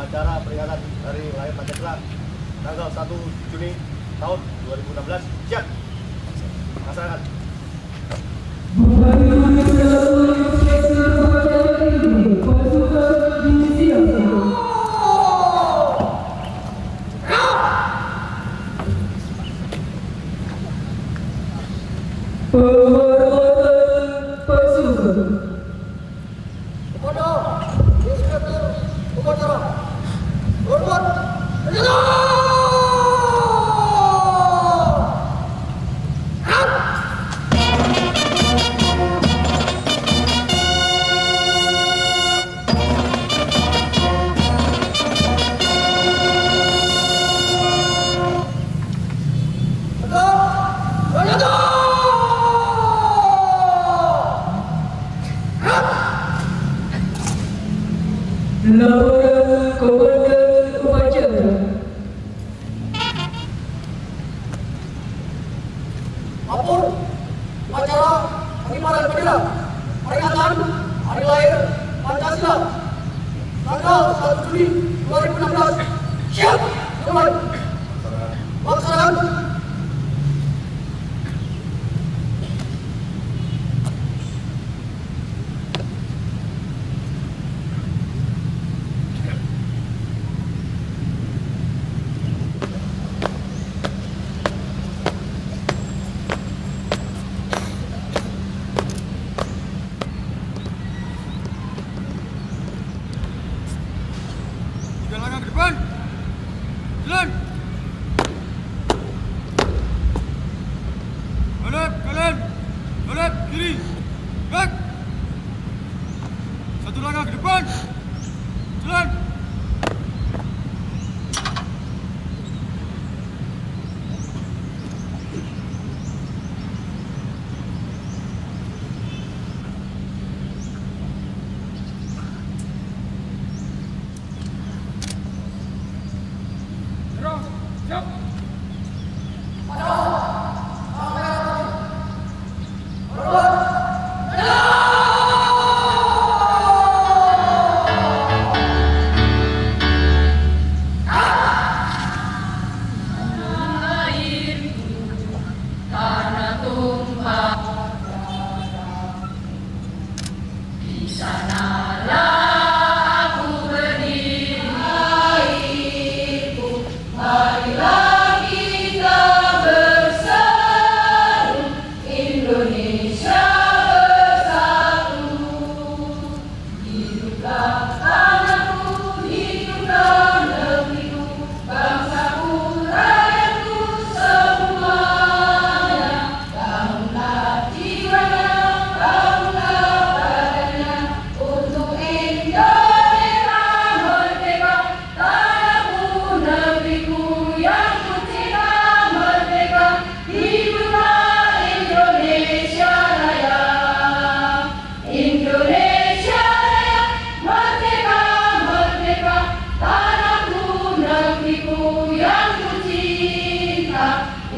upacara peringatan Hari Raya Pancasila tanggal 1 Juni tahun 2016. Siap. Laksanakan. Penghormatan pasukan. Kepada Inspektur Upacara, hormat menyerah. Laporan Komandan Upacara. Lapor upacara pengibaran bendera peringatan Hari Lahir Pancasila tanggal 1 Juni 2016. Siap. Mulai. Laksanakan. Langkah ke depan. Jalan. Hadap kanan. Hadap kiri. Gerak. Satu langkah ke depan. Jalan. Siap.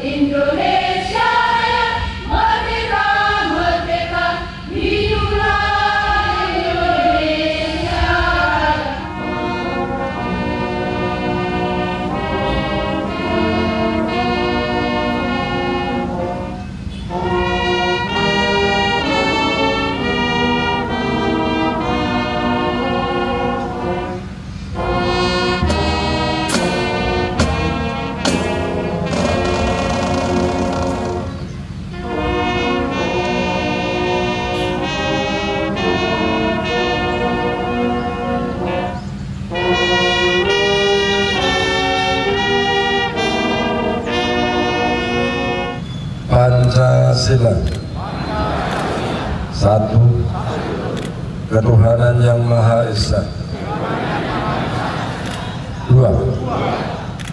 Indonesia Raya, merdeka, merdeka, hiduplah Indonesia Pancasila. Satu, ketuhanan yang Maha Esa. Dua,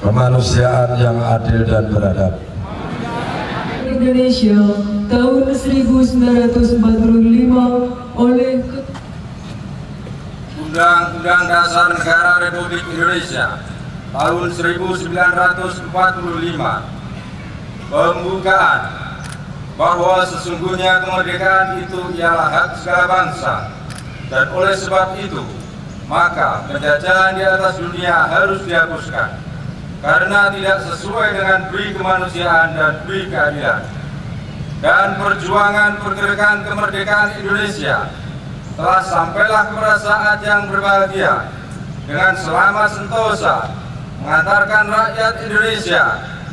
kemanusiaan yang adil dan beradab. Indonesia tahun 1945 oleh Undang-Undang Dasar Negara Republik Indonesia tahun 1945 pembukaan bahwa sesungguhnya kemerdekaan itu ialah hak segala bangsa, dan oleh sebab itu maka penjajahan di atas dunia harus dihapuskan karena tidak sesuai dengan bui kemanusiaan dan bui keadilan. Dan perjuangan pergerakan kemerdekaan Indonesia telah sampailah kepada saat yang berbahagia dengan selama sentosa mengantarkan rakyat Indonesia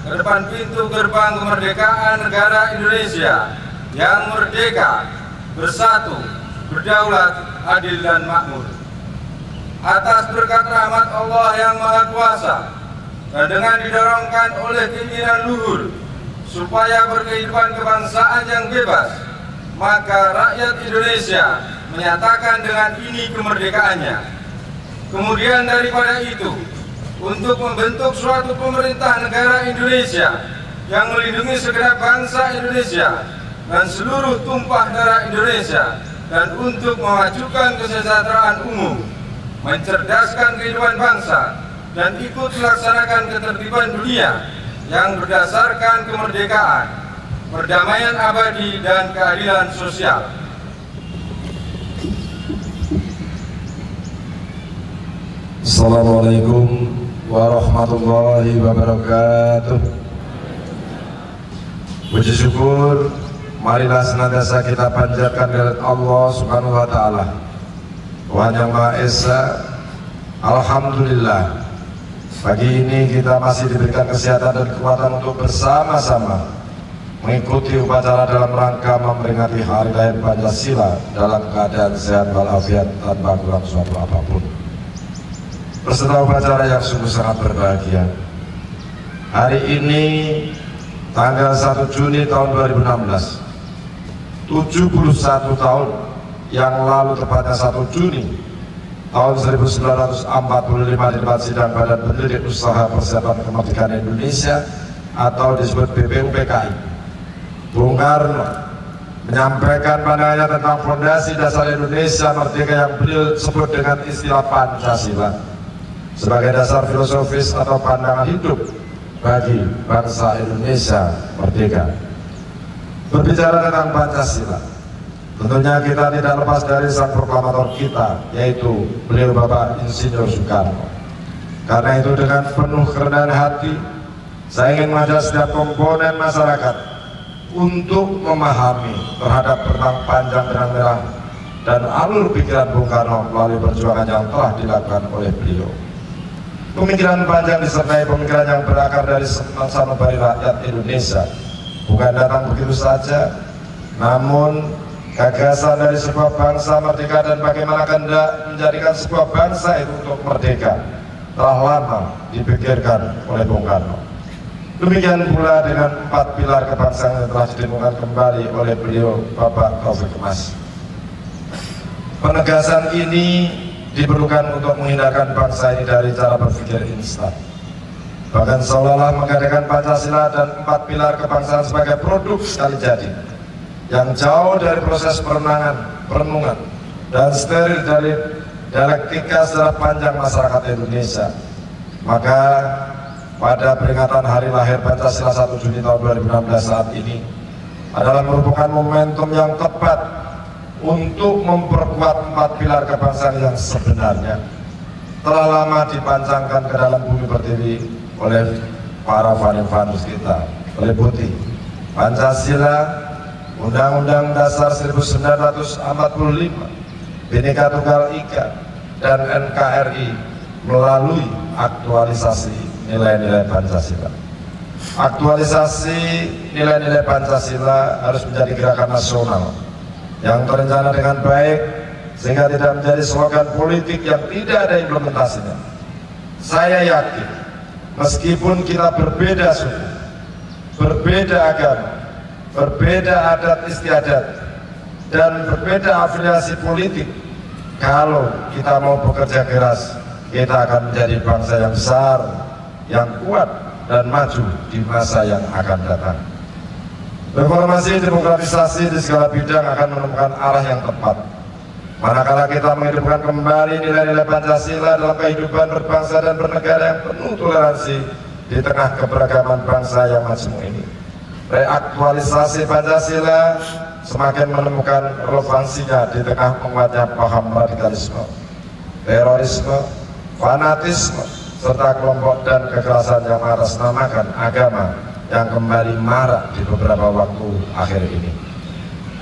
ke depan pintu gerbang kemerdekaan negara Indonesia yang merdeka, bersatu, berdaulat, adil dan makmur. Atas berkat rahmat Allah yang Maha Kuasa dan dengan didorongkan oleh keinginan luhur supaya berkehidupan kebangsaan yang bebas, maka rakyat Indonesia menyatakan dengan ini kemerdekaannya. Kemudian daripada itu, untuk membentuk suatu pemerintah negara Indonesia yang melindungi segenap bangsa Indonesia dan seluruh tumpah darah Indonesia, dan untuk memajukan kesejahteraan umum, mencerdaskan kehidupan bangsa, dan ikut melaksanakan ketertiban dunia yang berdasarkan kemerdekaan, perdamaian abadi, dan keadilan sosial. Assalamualaikum warahmatullahi wabarakatuh. Puji syukur marilah senantiasa kita panjatkan kepada Allah Subhanahu wa taala, Tuhan yang Maha Esa. Alhamdulillah, pagi ini kita masih diberikan kesehatan dan kekuatan untuk bersama-sama mengikuti upacara dalam rangka memperingati Hari Lahir Pancasila dalam keadaan sehat walafiat tanpa kurang suatu apapun. Peserta upacara yang sungguh sangat berbahagia. Hari ini tanggal 1 Juni tahun 2016, 71 tahun yang lalu, tepatnya 1 Juni tahun 1945 di tempat sidang Badan Penduduk Usaha Persiapan Kemerdekaan Indonesia atau disebut BPUPKI, Bung Karno menyampaikan pandangannya tentang fondasi dasar Indonesia merdeka yang beliau sebut dengan istilah Pancasila sebagai dasar filosofis atau pandangan hidup bagi bangsa Indonesia merdeka. Berbicara tentang Pancasila, tentunya kita tidak lepas dari sang proklamator kita, yaitu beliau Bapak Insinyur Soekarno. Karena itu dengan penuh kerendahan hati, saya ingin mengajak setiap komponen masyarakat untuk memahami terhadap benang panjang benang merah dan alur pikiran Bung Karno melalui perjuangan yang telah dilakukan oleh beliau. Pemikiran panjang disertai pemikiran yang berakar dari sanubari rakyat Indonesia bukan datang begitu saja, namun gagasan dari sebuah bangsa merdeka dan bagaimana hendak menjadikan sebuah bangsa itu untuk merdeka telah lama dipikirkan oleh Bung Karno. Demikian pula dengan 4 pilar kebangsaan yang telah ditemukan kembali oleh beliau Bapak Taufik Kemas. Penegasan ini diperlukan untuk menghindarkan bangsa ini dari cara berpikir instan, bahkan seolah-olah menggadaikan Pancasila dan 4 pilar kebangsaan sebagai produk sekali jadi yang jauh dari proses perenungan dan steril dari dialektika sejarah panjang masyarakat Indonesia. Maka pada peringatan Hari Lahir Pancasila 1 Juni tahun 2016 saat ini adalah merupakan momentum yang tepat untuk memperkuat 4 pilar kebangsaan yang sebenarnya telah lama dipancangkan ke dalam bumi pertiwi oleh para fanus kita, oleh Putih. Pancasila, Undang-Undang Dasar 1945, Bhinneka Tunggal Ika, dan NKRI melalui aktualisasi nilai-nilai Pancasila. Aktualisasi nilai-nilai Pancasila harus menjadi gerakan nasional yang terencana dengan baik sehingga tidak menjadi slogan politik yang tidak ada implementasinya. Saya yakin meskipun kita berbeda suku, berbeda agama, berbeda adat istiadat, dan berbeda afiliasi politik, kalau kita mau bekerja keras, kita akan menjadi bangsa yang besar, yang kuat dan maju di masa yang akan datang. Reformasi demokratisasi di segala bidang akan menemukan arah yang tepat manakala kita menghidupkan kembali nilai-nilai Pancasila dalam kehidupan berbangsa dan bernegara yang penuh toleransi di tengah keberagaman bangsa yang majmuk ini. Reaktualisasi Pancasila semakin menemukan relevansinya di tengah menguatnya paham radikalisme. terorisme, fanatisme, serta kelompok dan kekerasan yang mengatasnamakan agama yang kembali marak di beberapa waktu akhir ini.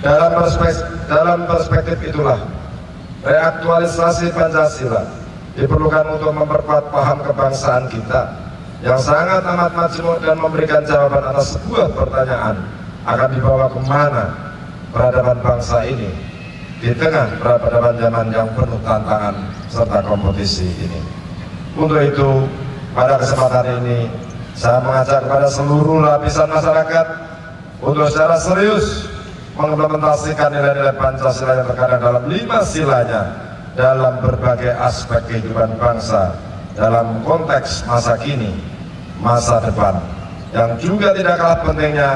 Dalam perspektif itulah, reaktualisasi Pancasila diperlukan untuk memperkuat paham kebangsaan kita yang sangat amat majemuk dan memberikan jawaban atas sebuah pertanyaan, akan dibawa kemana peradaban bangsa ini di tengah peradaban zaman yang penuh tantangan serta kompetisi ini. Untuk itu, pada kesempatan ini saya mengajak kepada seluruh lapisan masyarakat untuk secara serius mengimplementasikan nilai-nilai Pancasila yang terkandung dalam 5 silanya dalam berbagai aspek kehidupan bangsa dalam konteks masa kini, masa depan. Yang juga tidak kalah pentingnya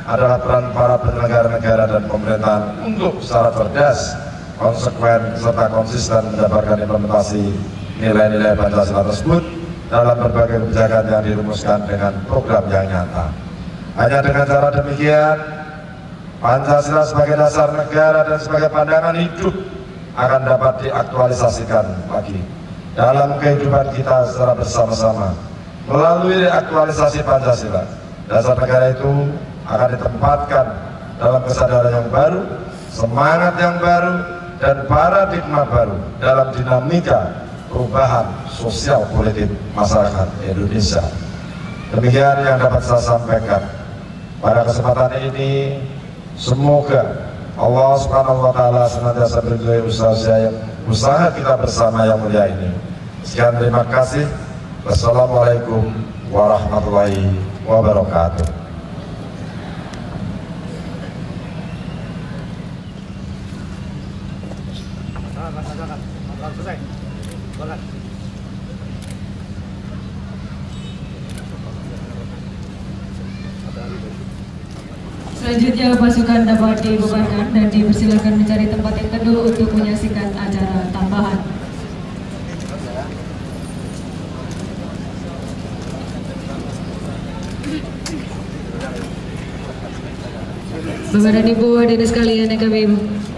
adalah peran para penyelenggara negara dan pemerintahan untuk secara cerdas, konsekuen, serta konsisten mendapatkan implementasi nilai-nilai Pancasila tersebut dalam berbagai kebijakan yang dirumuskan dengan program yang nyata. Hanya dengan cara demikian, Pancasila sebagai dasar negara dan sebagai pandangan hidup akan dapat diaktualisasikan lagi dalam kehidupan kita secara bersama-sama. Melalui reaktualisasi Pancasila, dasar negara itu akan ditempatkan dalam kesadaran yang baru, semangat yang baru, dan paradigma baru dalam dinamika perubahan sosial politik masyarakat Indonesia. Demikian yang dapat saya sampaikan pada kesempatan ini. Semoga Allah Subhanahu wa Ta'ala senantiasa berdiri usaha kita bersama yang mulia ini. Sekian, terima kasih. Wassalamualaikum warahmatullahi wabarakatuh. Selesai. Silakan. Selanjutnya pasukan dapat dibubarkan dan dipersilakan mencari tempat yang teduh untuk menyaksikan acara tambahan. Bapak dan Ibu hadirin sekalian yang kami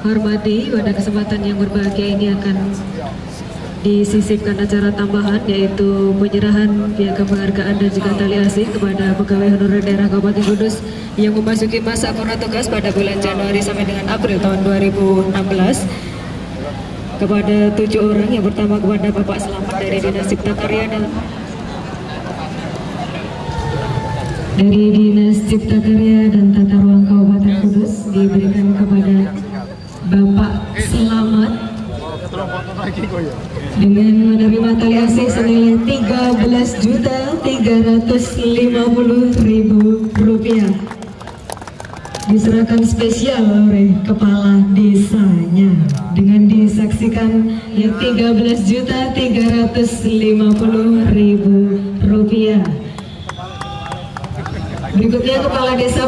hormati, pada kesempatan yang berbahagia ini akan disisipkan acara tambahan, yaitu penyerahan piagam penghargaan dan juga tali asih kepada pegawai honorer daerah Kabupaten Kudus yang memasuki masa purna tugas pada bulan Januari sampai dengan April tahun 2016. Kepada 7 orang, yang pertama kepada Bapak Selamat dari Dinas Cipta Karya dan Tata Ruang Kabupaten Kudus diberikan kepada Bapak Selamat dengan menerima tali asih senilai Rp13.350.000 diserahkan spesial oleh kepala desanya dengan disaksikan yang Rp13.350.000. Berikutnya kepala desa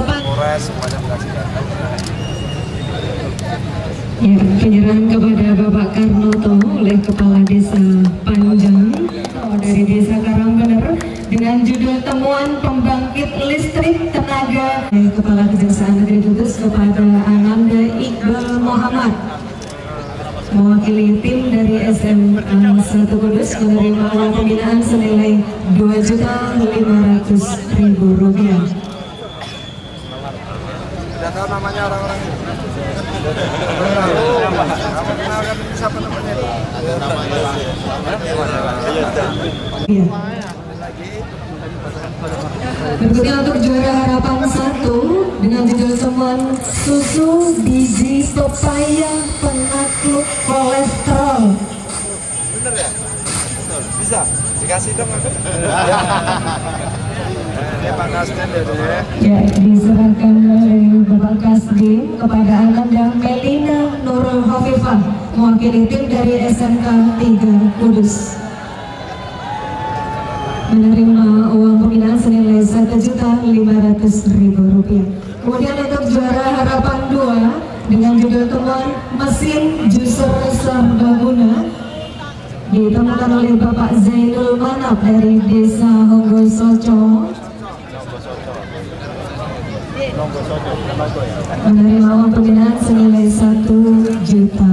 penyerahan kepada Bapak Karnoto oleh kepala desa Panjang dari desa Karangbener dengan judul temuan pembangkit listrik tenaga. Kepala Kejaksaan Negeri Kudus kepada Ananda Iqbal Muhammad mewakili tim dari SMA 1 Kudus menerima uang pembinaan senilai Rp2.500.000. Tidak tahu namanya orang-orang ini. Siapa namanya? Iya. Berikutnya untuk juara harapan 1 dengan judul temuan susu biji pepaya penakluk kolesterol. Bener ya? Bisa? Dikasih dong aku. Pak Kasden ya, diserahkan oleh Bapak Kasden kepada Ananda Melina Nurul Hovifah mewakili tim dari SMK 3 Kudus menerima uang pembinaan senilai Rp1.500.000. Kemudian untuk juara harapan 2 dengan judul temuan mesin juicer serbaguna ditemukan oleh Bapak Zainul Manap dari Desa Honggosoco menerima uang pembinaan senilai Rp1 juta.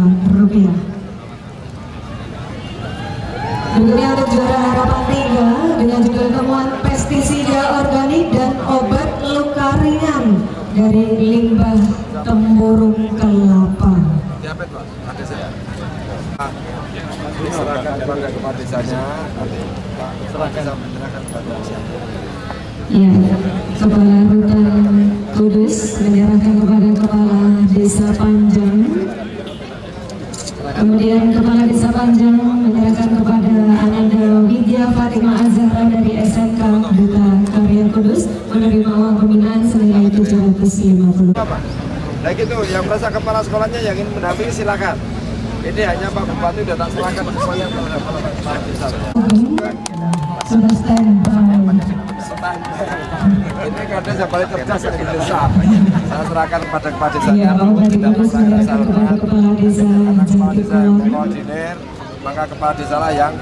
Berikutnya untuk juara harapan 3 dengan judul temuan pestisida organik dan obat luka ringan dari limbah tempurung kelapa. Serahkan kepada desanya, serahkan menyerahkan kepada siapa? Ya, Kepala Rutan Kudus menyerahkan kepada Kepala Desa Panjang. Kemudian Kepala Desa Panjang menyerahkan kepada Ananda Widya Fatimah Azhara dari SMK Duta Karya Kudus menerima uang pembinaan senilai 750. Nah gitu, yang merasa kepala sekolahnya yang ingin mendampingi silakan. Ini hanya Pak Bupati sudah tak serahkan semuanya kepada Kepala Desa. Sudah standby. Ini kadang yang paling cerdas dari desa. Saya serahkan kepada Kepala Desa. Iya, Om dari Kudus menyerahkan kepada Kepala Desa Kepala Desa yang Jatikulon. koordinir, maka Kepala Desa lah yang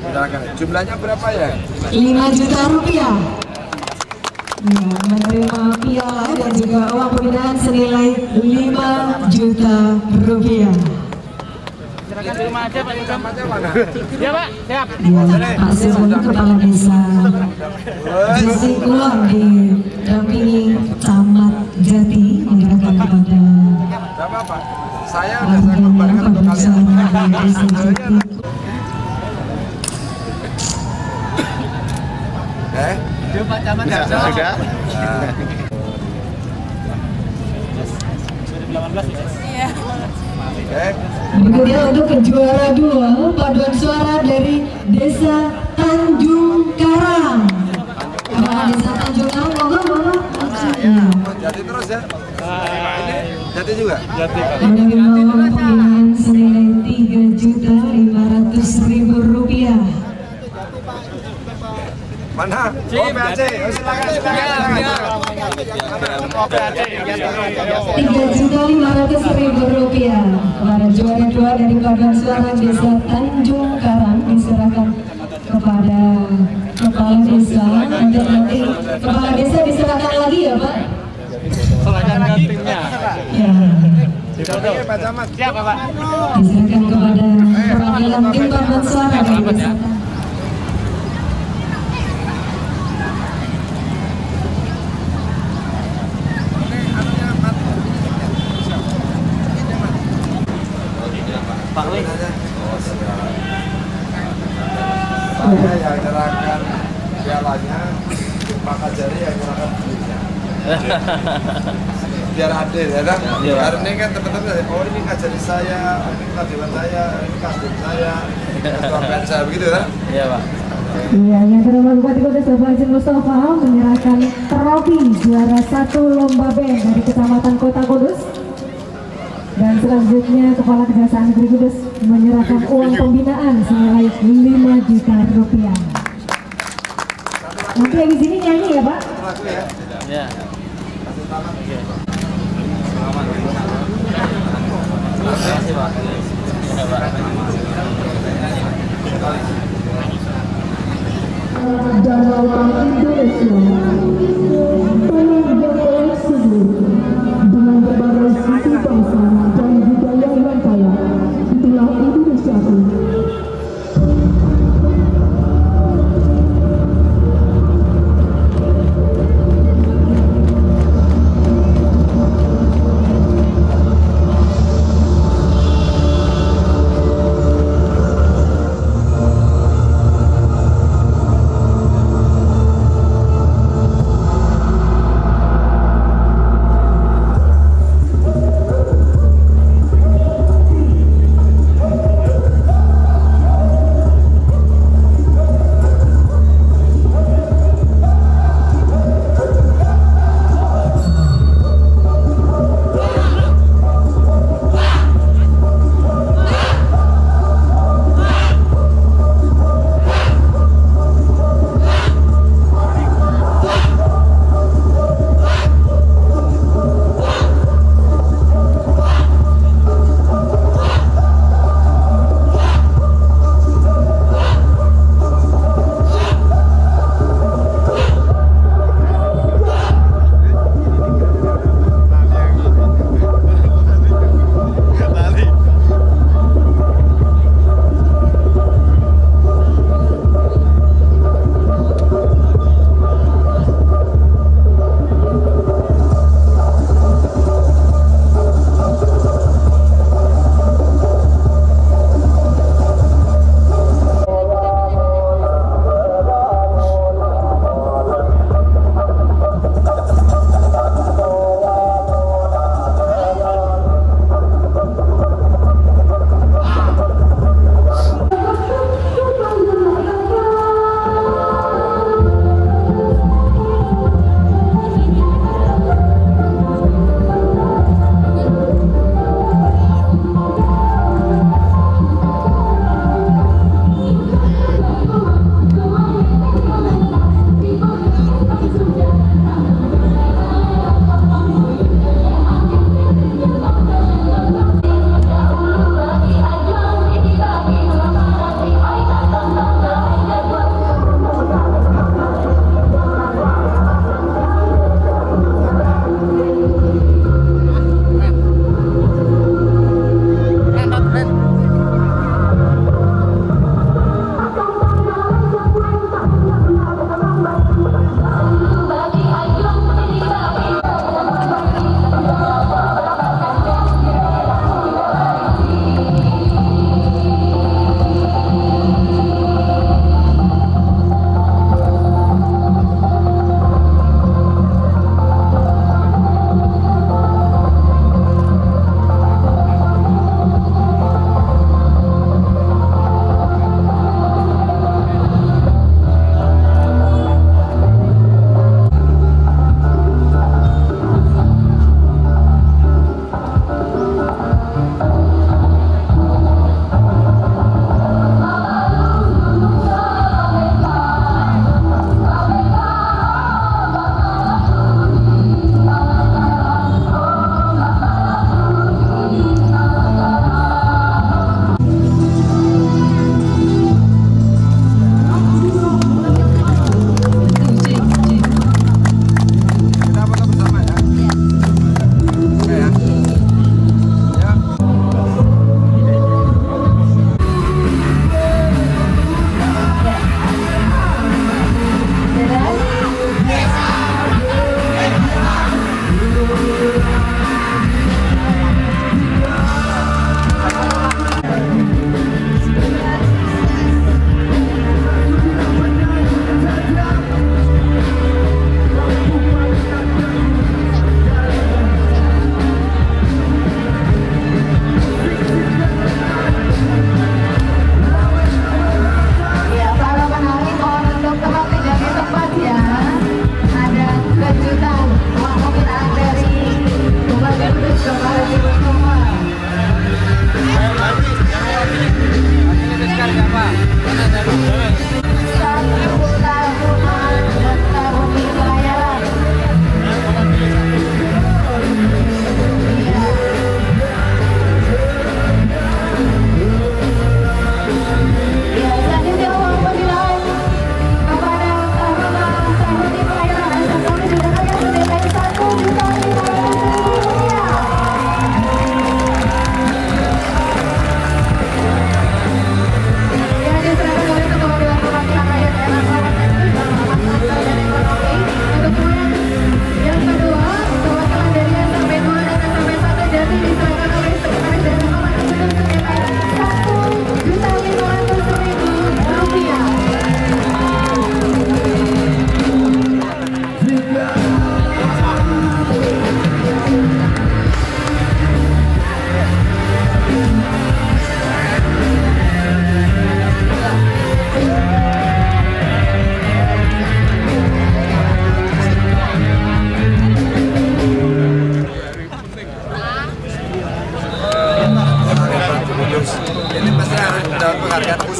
menyerahkan. Jumlahnya berapa ya? 5 juta rupiah. Ya, menerima piala dan juga uang pembinaan senilai 5 juta rupiah. Silakan di rumah aja Pak Yusuf. Ya Pak, siap. Ya, Pak Sugeng Kepala Desa Jatikulon didampingi Camat Jati menyerahkan kepada Sama Pak, saya sudah saya kembalikan untuk kalian. Desa Jati. Pak Camat Sudah. Berikutnya untuk juara 2 paduan suara dari Desa Tanjung Karang. Kepala Desa Tanjung Karang, monggo. Jati terus ya. Ini Jati juga. Menerima uang pembinaan senilai 3.500.000 rupiah. Mana? Oh PAC, silakan. 3.500.000 rupiah kepada juara 2 dari paduan suara Desa Tanjung Karang diserahkan kepada Kepala Desa. Nanti Kepala Desa diserahkan lagi ya Pak? Serahkan ke timnya. Ya. Pak Camat. Siap Pak. Diserahkan kepada perwakilan tim paduan suara dari Desa. Pak Lee. Saya yang menyerahkan pialanya, Pak Kajari yang menyerahkan duitnya. Biar adil ya kan? Karena ini kan teman-teman, oh ini Kajari saya, ini Dewan saya, ini Kasdim saya, ini Ketua PN saya, begitu kan? Iya Pak. Ya, yang kedua Bupati Kudus Bapak Haji Mustafa menyerahkan trofi juara 1 lomba band dari Kecamatan Kota Kudus. Dan selanjutnya Kepala Kejaksaan Negeri Kudus menyerahkan uang pembinaan senilai 5 juta rupiah. Nanti habis ini nyanyi ya Pak? Lagu ya. Ya. Terima kasih Pak. Ya, Pak. Danaukan Indonesia penunjuk subur dengan berbagai suku bangsa dan budaya yang kaya. Itulah Indonesia.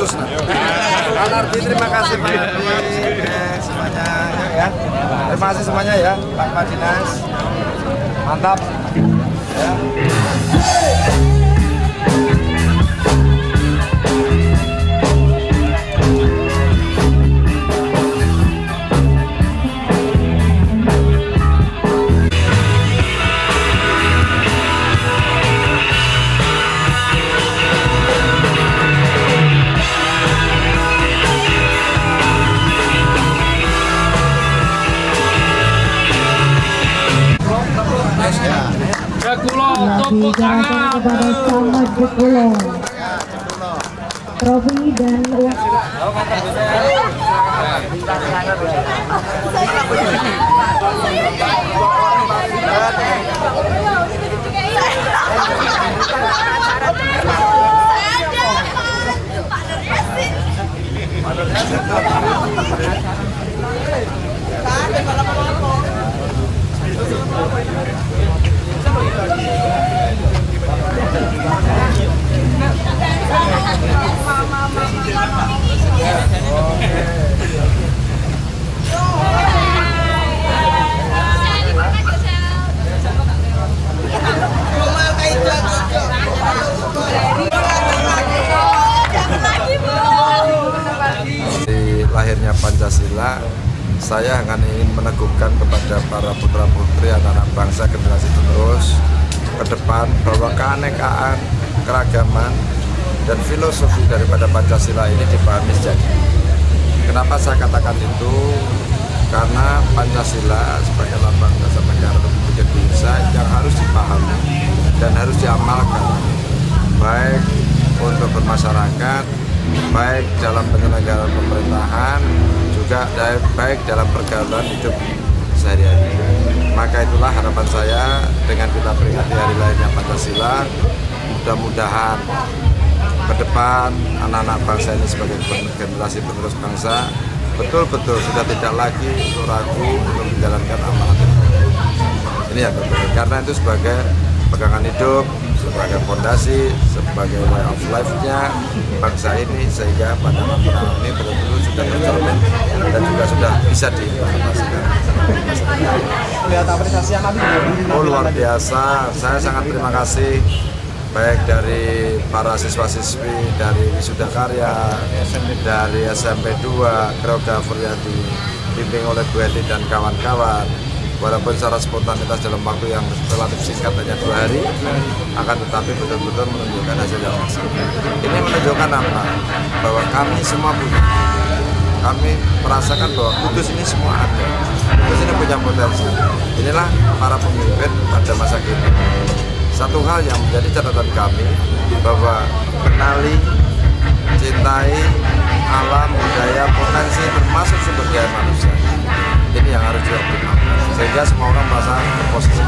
khusus. Pak Nardi, terima kasih Pak Nardi semuanya ya. Terima kasih semuanya ya, Pak Dinas. Mantap. Ya. Diserahkan kepada Samad Jekulo, trofi dan uang. Lahirnya Pancasila, saya akan ingin meneguhkan kepada para putra-putri anak-anak bangsa generasi penerus ke depan bahwa keanekaan, keragaman, dan filosofi daripada Pancasila ini dipahami sejati. Kenapa saya katakan itu? Karena Pancasila sebagai lambang dasar negara Republik Indonesia yang harus dipahami dan harus diamalkan, baik untuk bermasyarakat, baik dalam penyelenggaraan pemerintahan, juga baik dalam pergaulan hidup sehari-hari. Maka itulah harapan saya dengan kita peringati hari lahirnya Pancasila, mudah-mudahan ke depan anak-anak bangsa ini sebagai generasi penerus bangsa betul-betul sudah tidak lagi untuk ragu untuk menjalankan amanat ini ya, karena itu sebagai pegangan hidup, sebagai fondasi, sebagai way of life-nya bangsa ini, sehingga pada masa ini betul-betul sudah tercermin dan juga sudah bisa diimplementasikan. Lihat apresiasi anak ini. Oh, luar biasa, saya sangat terima kasih baik dari para siswa-siswi dari Wisuda Karya, dari SMP 2, Krogaver yang dibimbing oleh Bu Edi dan kawan-kawan. Walaupun secara spontanitas dalam waktu yang relatif singkat hanya 2 hari, akan tetapi betul-betul menunjukkan hasil yang maksimal. Ini menunjukkan apa? Bahwa kami semua punya. Kami merasakan bahwa Kudus ini semua ada. Kudus ini punya potensi. Inilah para pemimpin pada masa kini. Satu hal yang menjadi catatan kami bahwa kenali, cintai alam, budaya, potensi termasuk sumber daya manusia. Ini yang harus dioptimalkan sehingga semua orang merasa positif.